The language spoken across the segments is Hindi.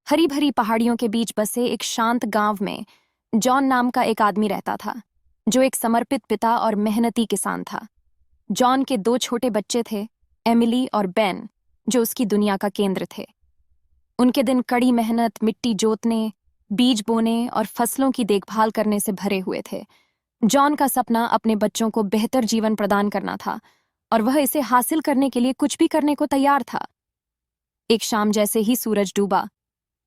हरी भरी पहाड़ियों के बीच बसे एक शांत गांव में जॉन नाम का एक आदमी रहता था, जो एक समर्पित पिता और मेहनती किसान था। जॉन के दो छोटे बच्चे थे, एमिली और बेन, जो उसकी दुनिया का केंद्र थे। उनके दिन कड़ी मेहनत, मिट्टी जोतने, बीज बोने और फसलों की देखभाल करने से भरे हुए थे। जॉन का सपना अपने बच्चों को बेहतर जीवन प्रदान करना था, और वह इसे हासिल करने के लिए कुछ भी करने को तैयार था। एक शाम जैसे ही सूरज डूबा,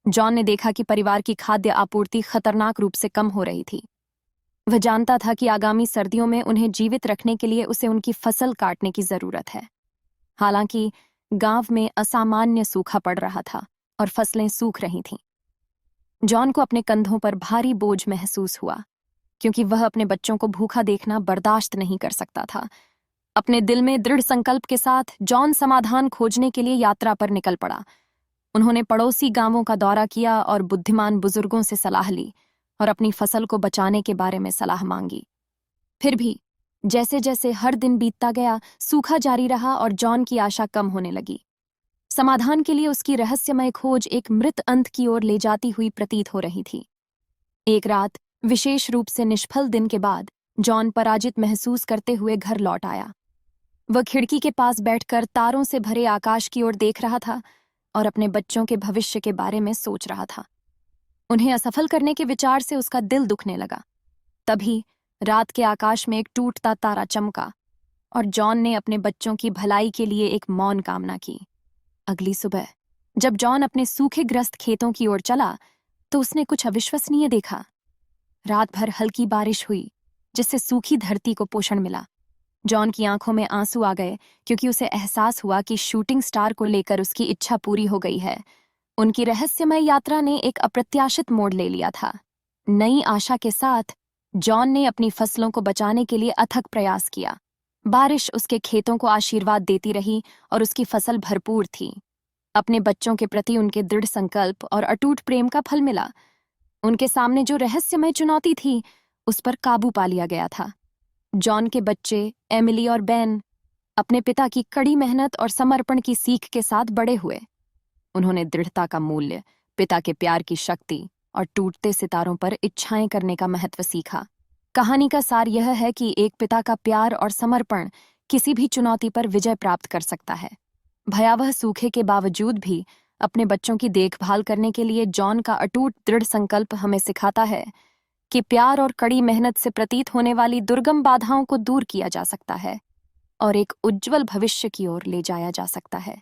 जॉन ने देखा कि परिवार की खाद्य आपूर्ति खतरनाक रूप से कम हो रही थी। वह जानता था कि आगामी सर्दियों में उन्हें जीवित रखने के लिए उसे उनकी फसल काटने की जरूरत है। हालांकि गांव में असामान्य सूखा पड़ रहा था और फसलें सूख रही थीं। जॉन को अपने कंधों पर भारी बोझ महसूस हुआ, क्योंकि वह अपने बच्चों को भूखा देखना बर्दाश्त नहीं कर सकता था। अपने दिल में दृढ़ संकल्प के साथ जॉन समाधान खोजने के लिए यात्रा पर निकल पड़ा। उन्होंने पड़ोसी गांवों का दौरा किया और बुद्धिमान बुजुर्गों से सलाह ली और अपनी फसल को बचाने के बारे में सलाह मांगी। फिर भी जैसे जैसे हर दिन बीतता गया, सूखा जारी रहा और जॉन की आशा कम होने लगी। समाधान के लिए उसकी रहस्यमय खोज एक मृत अंत की ओर ले जाती हुई प्रतीत हो रही थी। एक रात, विशेष रूप से निष्फल दिन के बाद, जॉन पराजित महसूस करते हुए घर लौट आया। वह खिड़की के पास बैठकर तारों से भरे आकाश की ओर देख रहा था और अपने बच्चों के भविष्य के बारे में सोच रहा था। उन्हें असफल करने के विचार से उसका दिल दुखने लगा। तभी रात के आकाश में एक टूटता तारा चमका और जॉन ने अपने बच्चों की भलाई के लिए एक मौन कामना की। अगली सुबह जब जॉन अपने सूखे ग्रस्त खेतों की ओर चला, तो उसने कुछ अविश्वसनीय देखा। रात भर हल्की बारिश हुई, जिससे सूखी धरती को पोषण मिला। जॉन की आंखों में आंसू आ गए, क्योंकि उसे एहसास हुआ कि शूटिंग स्टार को लेकर उसकी इच्छा पूरी हो गई है। उनकी रहस्यमय यात्रा ने एक अप्रत्याशित मोड़ ले लिया था। नई आशा के साथ जॉन ने अपनी फसलों को बचाने के लिए अथक प्रयास किया। बारिश उसके खेतों को आशीर्वाद देती रही और उसकी फसल भरपूर थी। अपने बच्चों के प्रति उनके दृढ़ संकल्प और अटूट प्रेम का फल मिला। उनके सामने जो रहस्यमय चुनौती थी, उस पर काबू पा लिया गया था। जॉन के बच्चे, एमिली और बेन, अपने पिता की कड़ी मेहनत और समर्पण की सीख के साथ बड़े हुए। उन्होंने दृढ़ता का मूल्य, पिता के प्यार की शक्ति और टूटते सितारों पर इच्छाएं करने का महत्व सीखा। कहानी का सार यह है कि एक पिता का प्यार और समर्पण किसी भी चुनौती पर विजय प्राप्त कर सकता है। भयावह सूखे के बावजूद भी अपने बच्चों की देखभाल करने के लिए जॉन का अटूट दृढ़ संकल्प हमें सिखाता है कि प्यार और कड़ी मेहनत से प्रतीत होने वाली दुर्गम बाधाओं को दूर किया जा सकता है और एक उज्जवल भविष्य की ओर ले जाया जा सकता है।